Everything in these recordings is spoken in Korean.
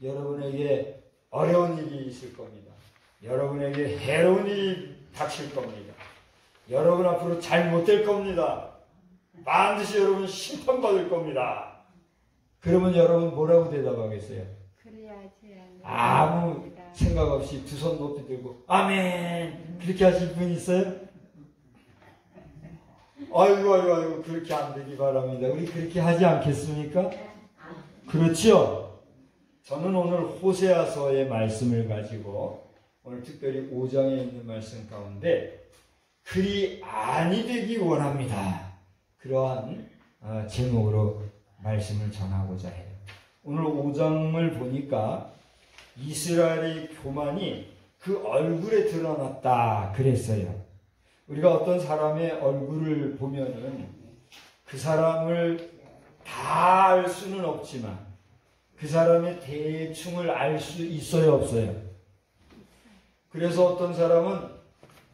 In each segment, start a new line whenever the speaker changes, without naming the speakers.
여러분에게 어려운 일이 있을 겁니다. 여러분에게 해로운 일이 닥칠 겁니다. 여러분 앞으로 잘못될 겁니다. 반드시 여러분 심판받을 겁니다. 그러면 여러분 뭐라고 대답하겠어요? 아무 생각 없이 두 손 높이 들고 아멘 그렇게 하실 분 있어요? 아이고 그렇게 안 되기 바랍니다. 우리 그렇게 하지 않겠습니까? 그렇죠? 저는 오늘 호세아서의 말씀을 가지고 오늘 특별히 5장에 있는 말씀 가운데 그리 아니 되기 원합니다. 그러한 제목으로 말씀을 전하고자 해요. 오늘 5장을 보니까 이스라엘의 교만이 그 얼굴에 드러났다 그랬어요. 우리가 어떤 사람의 얼굴을 보면은 그 사람을 다 알 수는 없지만 그 사람의 대충을 알 수 있어요, 없어요? 그래서 어떤 사람은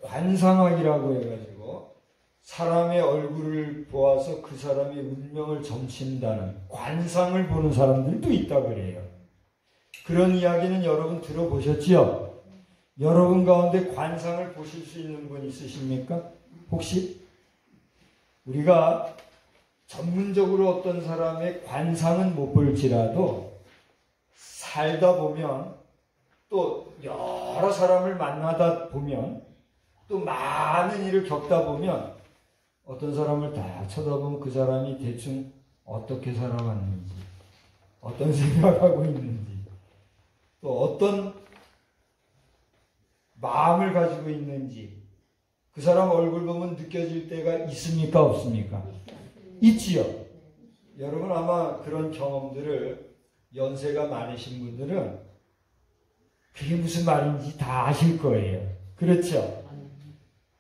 관상학이라고 해가지고 사람의 얼굴을 보아서 그 사람의 운명을 점친다는 관상을 보는 사람들도 있다고 그래요. 그런 이야기는 여러분 들어보셨지요? 여러분 가운데 관상을 보실 수 있는 분 있으십니까? 혹시? 우리가 전문적으로 어떤 사람의 관상은 못 볼지라도 살다 보면 또 여러 사람을 만나다 보면 또 많은 일을 겪다 보면 어떤 사람을 다 쳐다보면 그 사람이 대충 어떻게 살아왔는지 어떤 생각하고 있는지 또 어떤 마음을 가지고 있는지 그 사람 얼굴 보면 느껴질 때가 있습니까? 없습니까? 있지요. 여러분 아마 그런 경험들을 연세가 많으신 분들은 그게 무슨 말인지 다 아실 거예요. 그렇죠?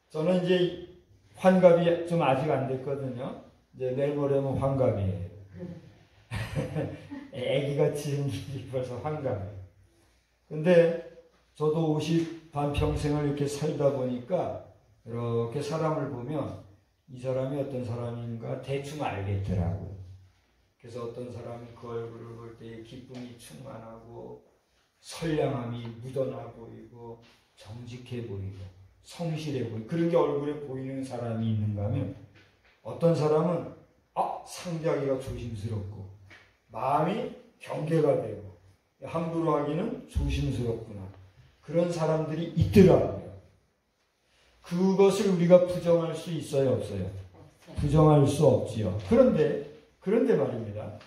저는 이제 환갑이 좀 아직 안 됐거든요. 이제 내일 모레면 환갑이에요. 애기같이 생기기 벌써 환갑이에요. 근데 저도 50 반평생을 이렇게 살다 보니까 이렇게 사람을 보면 이 사람이 어떤 사람인가 대충 알겠더라고요. 그래서 어떤 사람이 그 얼굴을 볼 때 기쁨이 충만하고 선량함이 묻어나 보이고 정직해 보이고 성실해 보이고 그런 게 얼굴에 보이는 사람이 있는가 하면 어떤 사람은 상대하기가 조심스럽고 마음이 경계가 되고 함부로 하기는 조심스럽구나. 그런 사람들이 있더라고요. 그것을 우리가 부정할 수 있어요, 없어요? 부정할 수 없지요. 그런데 말입니다.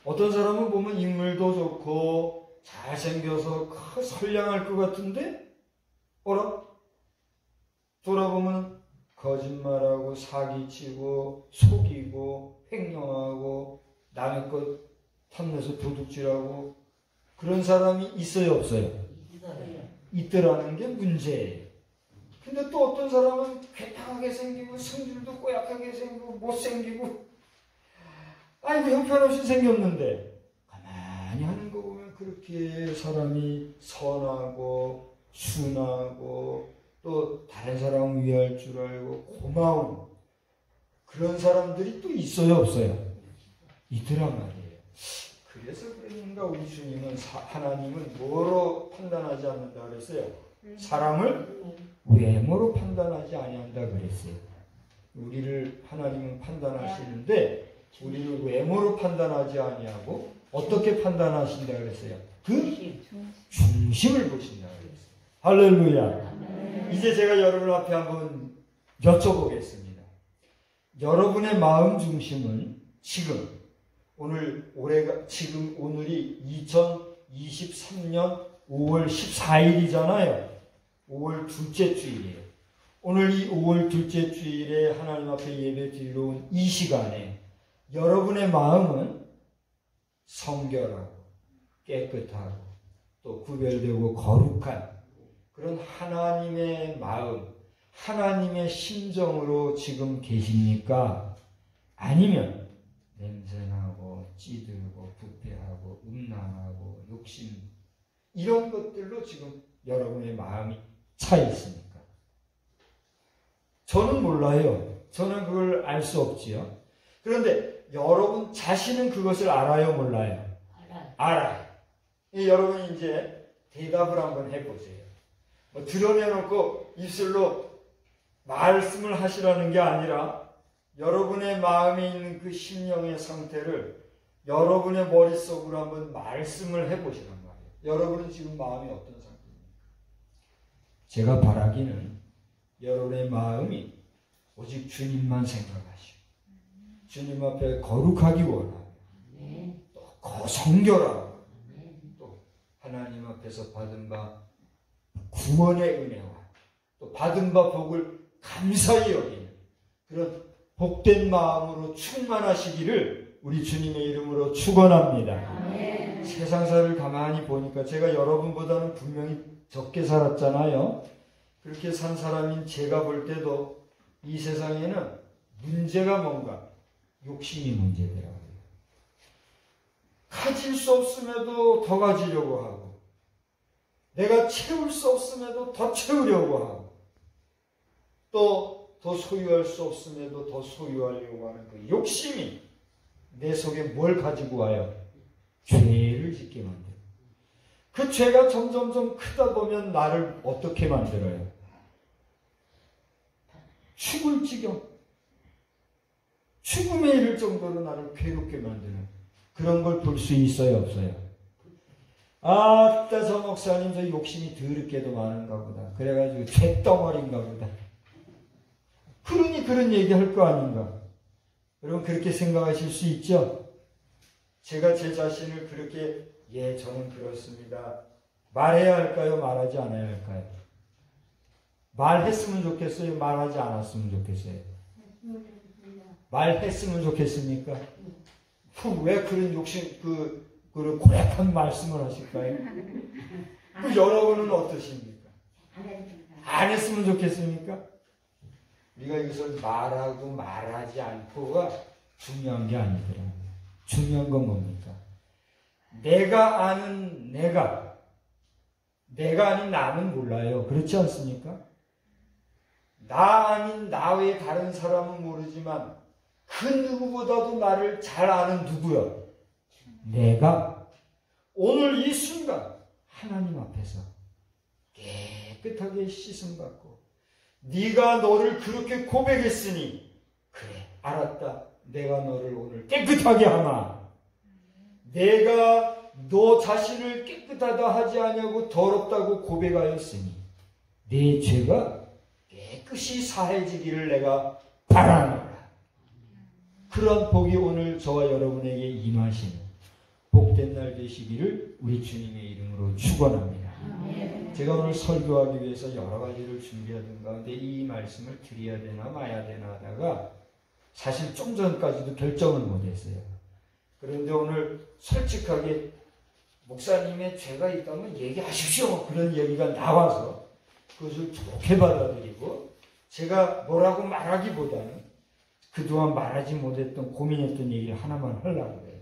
어떤 사람은 보면 인물도 좋고 잘생겨서 선량할 것 같은데 돌아보면 거짓말하고 사기치고 속이고 횡령하고 남의 것 탐내서 도둑질하고 그런 사람이 있어요, 없어요? 있더라는 게 문제예요. 근데 또 어떤 사람은 괴팍하게 생기고 성질도 꼬약하게 생기고 못생기고 형편없이 생겼는데 가만히 하는 거 보면 그렇게 사람이 선하고 순하고 또 다른 사람 위할 줄 알고 고마운 그런 사람들이 또 있어요, 없어요? 있더란 말이에요. 그래서 그런가 우리 주님은 하나님은 뭐로 판단하지 않는다 그랬어요? 사람을 외모로 판단하지 아니한다 그랬어요. 우리를 하나님은 판단하시는데 우리를 외모로 판단하지 아니하고 어떻게 판단하신다 그랬어요? 그 중심을 보신다 그랬어요. 할렐루야. 이제 제가 여러분 앞에 한번 여쭤보겠습니다. 여러분의 마음 중심은 오늘이 2023년 5월 14일이잖아요. 5월 둘째 주일이에요. 오늘 이 5월 둘째 주일에 하나님 앞에 예배 드리러 온 이 시간에 여러분의 마음은 성결하고 깨끗하고 또 구별되고 거룩한 그런 하나님의 마음, 하나님의 심정으로 지금 계십니까? 아니면 냄새나고 찌들고 부패하고 음란하고 욕심 이런 것들로 지금 여러분의 마음이 차 있습니까? 저는 몰라요. 저는 그걸 알 수 없지요. 그런데 여러분 자신은 그것을 알아요, 몰라요? 알아요. 여러분이 이제 대답을 한번 해보세요. 드러내놓고 입술로 말씀을 하시라는 게 아니라 여러분의 마음에 있는 그 심령의 상태를 여러분의 머릿속으로 한번 말씀을 해보시란 말이에요. 여러분은 지금 마음이 어떤 상태입니까? 제가 바라기는 여러분의 마음이 오직 주님만 생각하시고 주님 앞에 거룩하기 원하고 또 성결하고 또 하나님 앞에서 받은 바 구원의 은혜와 또 받은 바 복을 감사히 여기는 그런 복된 마음으로 충만하시기를 우리 주님의 이름으로 축원합니다. 세상사를 가만히 보니까 제가 여러분보다는 분명히 적게 살았잖아요. 그렇게 산 사람인 제가 볼 때도 이 세상에는 문제가 뭔가 욕심이 문제더라고요. 가질 수 없음에도 더 가지려고 하고 내가 채울 수 없음에도 더 채우려고 하고 또 더 소유할 수 없음에도 더 소유하려고 하는 그 욕심이 내 속에 뭘 가지고 와요? 죄를 짓게 만들어요. 그 죄가 점점점 크다 보면 나를 어떻게 만들어요? 죽을 지경, 죽음에 이를 정도로 나를 괴롭게 만드는 그런 걸 볼 수 있어요, 없어요? 아따, 저 목사님 저 욕심이 더럽게도 많은가 보다. 그래가지고 죄덩어리인가 보다. 그러니 그런 얘기 할 거 아닌가? 여러분 그렇게 생각하실 수 있죠? 제가 제 자신을 그렇게 저는 그렇습니다. 말해야 할까요? 말하지 않아야 할까요? 말했으면 좋겠어요? 말하지 않았으면 좋겠어요? 말했으면 좋겠습니까? 왜 그런 욕심, 그런 고약한 말씀을 하실까요? 여러분은 어떠십니까? 안 했으면 좋겠습니까? 우리가 이것을 말하고 말하지 않고가 중요한 게 아니더라고요. 중요한 건 뭡니까? 내가 아는 내가 아닌 나는 몰라요. 그렇지 않습니까? 나 아닌 나 외에 다른 사람은 모르지만 그 누구보다도 나를 잘 아는 누구요? 내가 오늘 이 순간 하나님 앞에서 깨끗하게 씻음받고 네가 너를 그렇게 고백했으니 그래 알았다. 내가 너를 오늘 깨끗하게 하마. 내가 너 자신을 깨끗하다 하지 아니하고 더럽다고 고백하였으니 내 죄가 깨끗이 사해지기를 내가 바라노라. 그런 복이 오늘 저와 여러분에게 임하시는 복된 날 되시기를 우리 주님의 이름으로 축원합니다. 제가 오늘 설교하기 위해서 여러 가지를 준비하던 가운데 이 말씀을 드려야 되나 마야 되나 하다가 사실 좀 전까지도 결정을 못했어요. 그런데 오늘 솔직하게 목사님의 죄가 있다면 얘기하십시오. 그런 얘기가 나와서 그것을 좋게 받아들이고 제가 뭐라고 말하기보다는 그동안 말하지 못했던 고민했던 얘기를 하나만 하려고 해요.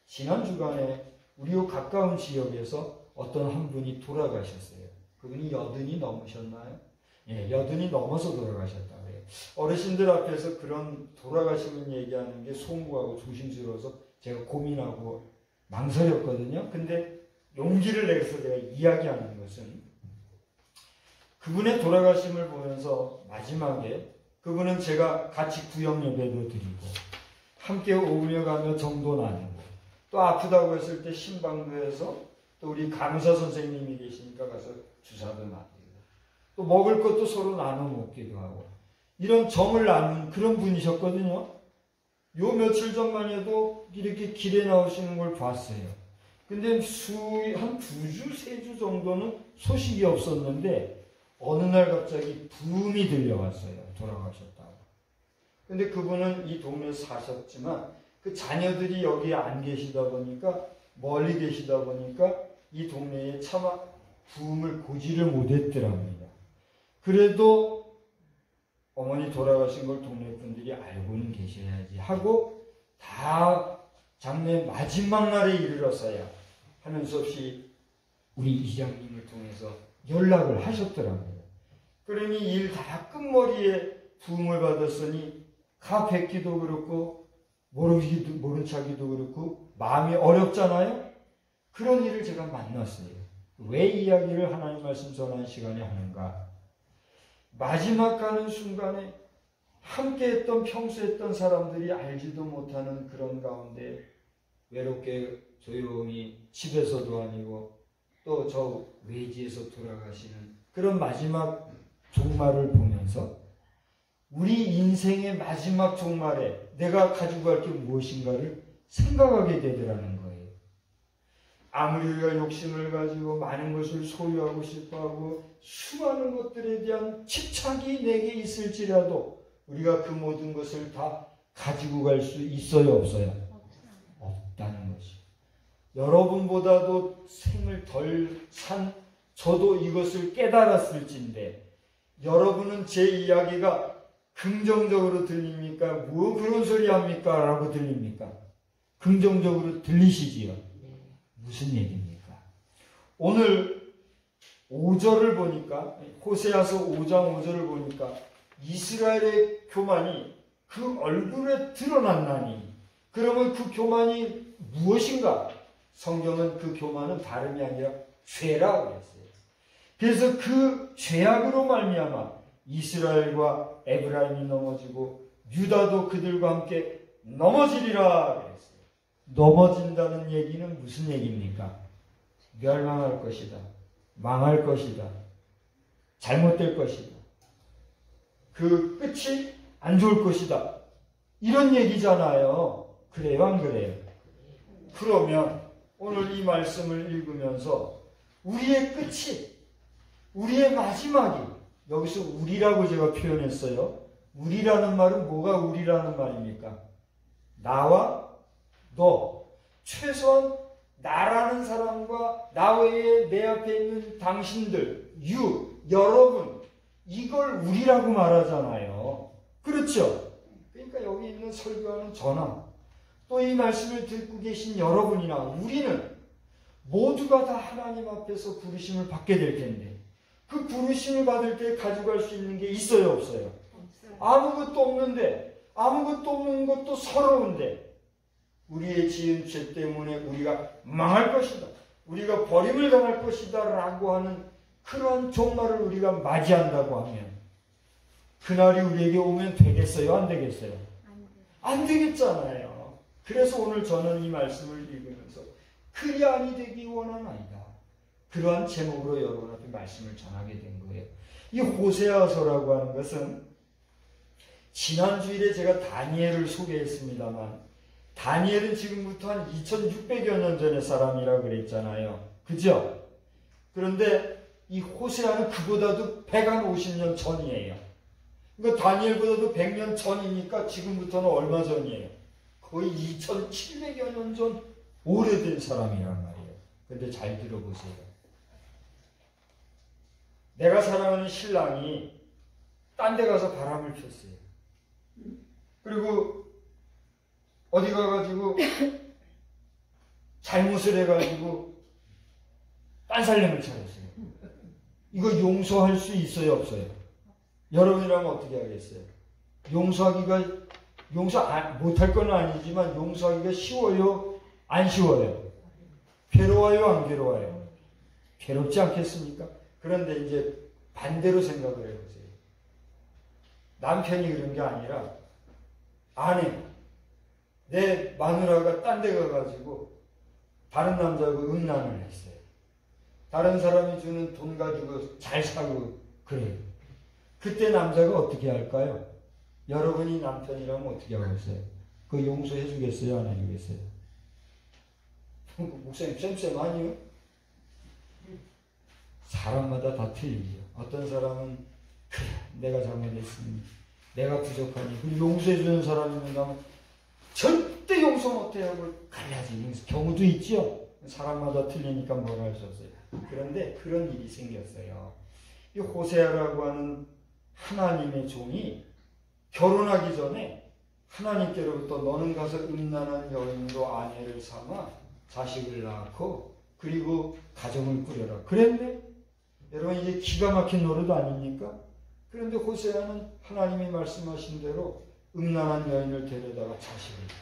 지난 주간에 우리 가까운 지역에서 어떤 한 분이 돌아가셨어요. 그분이 80이 넘으셨나요? 예, 80이 넘어서 돌아가셨다고 해요. 어르신들 앞에서 그런 돌아가시는 얘기하는 게 송구하고 조심스러워서 제가 고민하고 망설였거든요. 근데 용기를 내서 제가 이야기하는 것은 그분의 돌아가심을 보면서 마지막에 그분은 제가 같이 구역 예배도 드리고 함께 오며 가며 정도 나누고 또 아프다고 했을 때 신방도 해서 또 우리 간호사 선생님이 계시니까 가서 주사도 맞고 또 먹을 것도 서로 나눠 먹기도 하고 이런 정을 나눈 그런 분이셨거든요. 요 며칠 전만 해도 이렇게 길에 나오시는 걸 봤어요. 근데 한 2주, 3주 정도는 소식이 없었는데 어느 날 갑자기 부음이 들려왔어요. 돌아가셨다고. 근데 그분은 이 동네에 사셨지만 그 자녀들이 여기에 안 계시다 보니까 멀리 계시다 보니까 이 동네에 차마 부음을 고지를 못했더랍니다. 그래도 어머니 돌아가신 걸 동네 분들이 알고는 계셔야지 하고 다 장례 마지막 날에 이르러서야 하는 수 없이 우리 이장님을 통해서 연락을 하셨더랍니다. 그러니 일 다 끝머리에 부음을 받았으니 가 뵙기도 그렇고 모른 척하기도 그렇고 마음이 어렵잖아요. 그런 일을 제가 만났어요. 왜 이야기를 하나님 말씀 전하는 시간에 하는가? 마지막 가는 순간에 함께 했던 평소 했던 사람들이 알지도 못하는 그런 가운데 외롭게 조용히 집에서도 아니고 또 저 외지에서 돌아가시는 그런 마지막 종말을 보면서 우리 인생의 마지막 종말에 내가 가지고 갈 게 무엇인가를 생각하게 되더라는 거예요. 아무리 우리가 욕심을 가지고 많은 것을 소유하고 싶어하고 수많은 것들에 대한 집착이 내게 있을지라도 우리가 그 모든 것을 다 가지고 갈 수 있어요, 없어요? 없다는 것이. 여러분보다도 생을 덜 산 저도 이것을 깨달았을진데 여러분은 제 이야기가 긍정적으로 들립니까? 뭐 그런 소리 합니까? 라고 들립니까? 긍정적으로 들리시지요? 무슨 얘기입니까? 오늘 5절을 보니까 호세아서 5장 5절을 보니까 이스라엘의 교만이 그 얼굴에 드러났나니 그러면 그 교만이 무엇인가? 성경은 그 교만은 다름이 아니라 죄라고 했어요. 그래서 그 죄악으로 말미암아 이스라엘과 에브라임이 넘어지고 유다도 그들과 함께 넘어지리라 그랬어요. 넘어진다는 얘기는 무슨 얘기입니까? 멸망할 것이다. 망할 것이다. 잘못될 것이다. 그 끝이 안 좋을 것이다. 이런 얘기잖아요. 그래요, 안 그래요? 그러면 오늘 이 말씀을 읽으면서 우리의 끝이, 우리의 마지막이, 여기서 우리라고 제가 표현했어요. 우리라는 말은 뭐가 우리라는 말입니까? 나와 너, 최소한 나라는 사람과 나 외에 내 앞에 있는 당신들, 여러분, 이걸 우리라고 말하잖아요. 그렇죠? 그러니까 여기 있는 설교하는 저나 또 이 말씀을 듣고 계신 여러분이나 우리는 모두가 다 하나님 앞에서 부르심을 받게 될 텐데 그 부르심을 받을 때 가져갈 수 있는 게 있어요, 없어요? 아무것도 없는데, 아무것도 없는 것도 서러운데 우리의 지은 죄 때문에 우리가 망할 것이다, 우리가 버림을 당할 것이다 라고 하는 그러한 종말을 우리가 맞이한다고 하면 그날이 우리에게 오면 되겠어요, 안 되겠어요? 안 되겠잖아요. 그래서 오늘 저는 이 말씀을 읽으면서 그리 아니 되기 원하나이다, 그러한 제목으로 여러분 앞에 말씀을 전하게 된 거예요. 이 호세아서라고 하는 것은 지난 주일에 제가 다니엘을 소개했습니다만 다니엘은 지금부터 한 2600여 년 전의 사람이라고 그랬잖아요. 그죠? 그런데 이 호세아는 그보다도 150년 전이에요. 그러니까 다니엘보다도 100년 전이니까 지금부터는 얼마 전이에요? 거의 2700여 년 전 오래된 사람이란 말이에요. 그런데 잘 들어보세요. 내가 사랑하는 신랑이 딴 데 가서 바람을 폈어요. 그리고 어디 가가지고 잘못을 해가지고 딴 살림을 차렸어요. 이거 용서할 수 있어요, 없어요? 여러분이라면 어떻게 하겠어요? 용서 못할 건 아니지만 용서하기가 쉬워요, 안 쉬워요? 괴로워요, 안 괴로워요? 괴롭지 않겠습니까? 그런데 이제 반대로 생각을 해보세요. 남편이 그런 게 아니라 아내, 내 마누라가 딴 데 가가지고 다른 남자하고 음란을 했어요. 다른 사람이 주는 돈 가지고 잘 사고 그래요. 그때 남자가 어떻게 할까요? 여러분이 남편이라면 어떻게 하겠어요? 그거 용서해 주겠어요, 안 해주겠어요? 목사님 쌤 아니요? 사람마다 다 틀리죠. 어떤 사람은 그래, 내가 잘못했으니 내가 부족하니 그리고 용서해 주는 사람이 있는가 절대 용서 못해 하고 가야지. 경우도 있죠. 사람마다 틀리니까 뭘 할 수 없어요. 그런데 그런 일이 생겼어요. 이 호세아라고 하는 하나님의 종이 결혼하기 전에 하나님께로부터 너는 가서 음란한 여인으로 아내를 삼아 자식을 낳고 그리고 가정을 꾸려라 그랬네. 여러분 이게 기가 막힌 노릇 아닙니까? 그런데 호세아는 하나님이 말씀하신 대로 음란한 여인을 데려다가 자식을 낳았어요.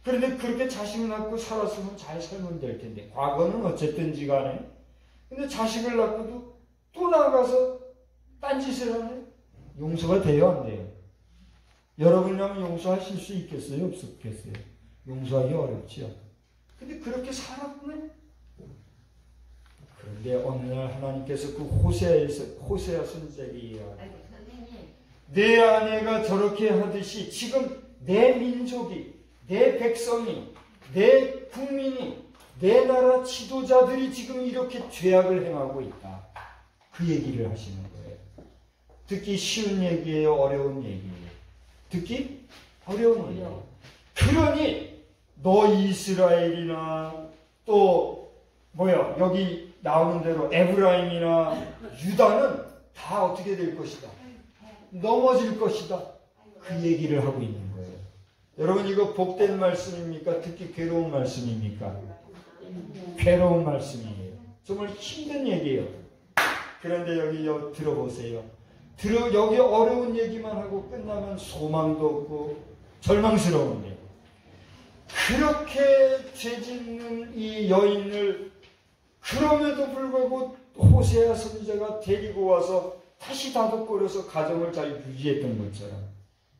그런데 그렇게 자식을 낳고 살았으면 잘 살면 될 텐데, 과거는 어쨌든지 간에. 근데 자식을 낳고도 또 나가서 딴짓을 하네. 용서가 돼요, 안 돼요? 여러분이라면 용서하실 수 있겠어요, 없겠어요? 용서하기 어렵지요. 근데 그렇게 살았네. 그런데 어느 날 하나님께서 그 호세아 선지자에게 이야기해요. 내 아내가 저렇게 하듯이 지금 내 민족이, 내 백성이, 내 국민이, 내 나라 지도자들이 지금 이렇게 죄악을 행하고 있다. 그 얘기를 하시는 거예요. 듣기 쉬운 얘기예요, 어려운 얘기예요? 듣기 어려운 얘기예요. 그러니 너 이스라엘이나 또 여기 나오는 대로 에브라임이나 유다는 다 어떻게 될 것이다. 넘어질 것이다. 그 얘기를 하고 있는 거예요. 여러분 이거 복된 말씀입니까? 듣기 괴로운 말씀입니까? 괴로운 말씀이에요. 정말 힘든 얘기예요. 그런데 여기 들어보세요. 여기 어려운 얘기만 하고 끝나면 소망도 없고 절망스러운데, 그렇게 죄짓는 이 여인을 그럼에도 불구하고 호세아 선지자가 데리고 와서 다시 다독거려서 가정을 잘 유지했던 것처럼,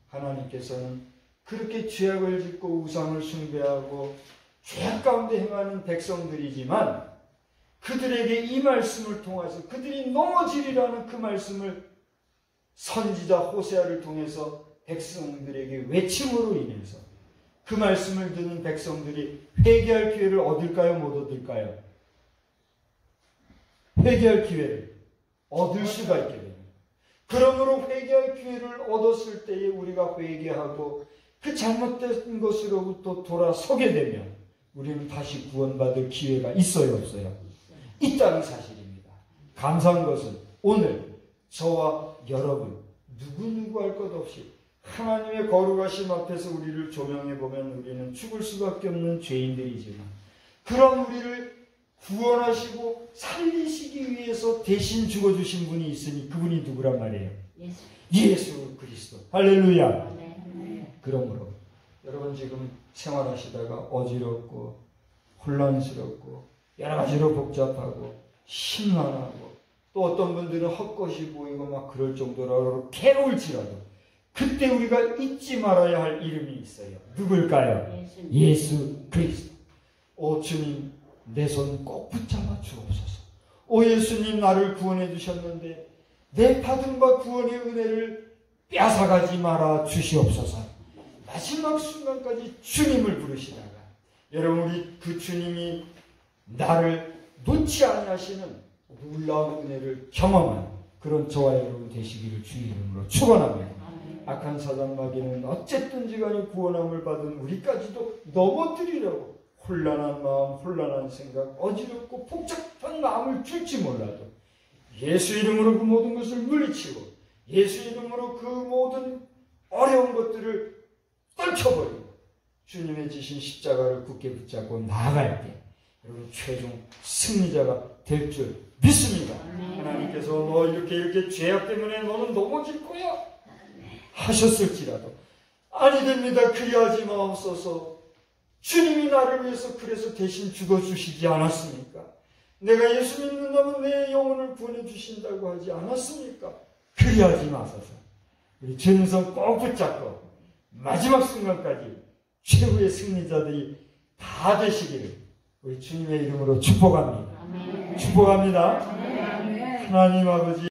하나님께서는 그렇게 죄악을 짓고 우상을 숭배하고 죄악 가운데 행하는 백성들이지만 그들에게 이 말씀을 통해서 그들이 넘어지리라는 그 말씀을 선지자 호세아를 통해서 백성들에게 외침으로 인해서 그 말씀을 듣는 백성들이 회개할 기회를 얻을까요? 못 얻을까요? 회개할 기회를 얻을 수가 있게 됩니다. 그러므로 회개할 기회를 얻었을 때에 우리가 회개하고 그 잘못된 것으로부터 돌아서게 되면 우리는 다시 구원받을 기회가 있어요, 없어요? 있다는 사실입니다. 감사한 것은 오늘 저와 여러분 누구 할 것 없이 하나님의 거룩하심 앞에서 우리를 조명해 보면 우리는 죽을 수밖에 없는 죄인들이지만, 그런 우리를 구원하시고 살리시기 위해서 대신 죽어주신 분이 있으니 그분이 누구란 말이에요? 예수 그리스도. 할렐루야. 그러므로 여러분 지금 생활하시다가 어지럽고 혼란스럽고 여러 가지로 복잡하고 심란하고 또 어떤 분들은 헛것이 보이고 막 그럴 정도로 괴로울지라도 그때 우리가 잊지 말아야 할 이름이 있어요. 누굴까요? 예수 그리스도. 오 주님, 내 손 꼭 붙잡아 주옵소서. 오 예수님, 나를 구원해 주셨는데 내 받은 바 구원의 은혜를 뺏어가지 말아 주시옵소서. 마지막 순간까지 주님을 부르시다가 여러분 우리 그 주님이 나를 놓지 아니하시는 놀라운 은혜를 경험하는 그런 저와 여러분 되시기를 주의 이름으로 축원합니다. 악한 사단 마귀는 어쨌든지 간에 구원함을 받은 우리까지도 넘어뜨리려고 혼란한 마음, 혼란한 생각, 어지럽고 복잡한 마음을 줄지 몰라도 예수 이름으로 그 모든 것을 물리치고 예수 이름으로 그 모든 어려운 것들을 떨쳐버리고 주님의 지신 십자가를 굳게 붙잡고 나아갈 때 여러분 최종 승리자가 될 줄 믿습니다. 하나님께서 너 이렇게 죄악 때문에 너는 넘어질 거야 하셨을지라도 아니 됩니다. 그리하지 마옵소서. 주님이 나를 위해서 그래서 대신 죽어주시지 않았습니까? 내가 예수 믿는다면 내 영혼을 구원해 주신다고 하지 않았습니까? 그리하지 마소서. 우리 주님 손 꼭 붙잡고 마지막 순간까지 최후의 승리자들이 다 되시기를 우리 주님의 이름으로 축복합니다. 축복합니다. 하나님 아버지